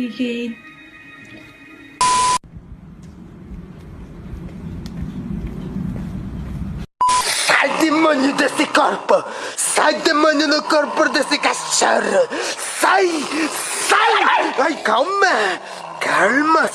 paligid. Sai demonio desse corpo! Sai demonio no corpo desse cachorro! Sai! Sai! Ai, calma! Calma!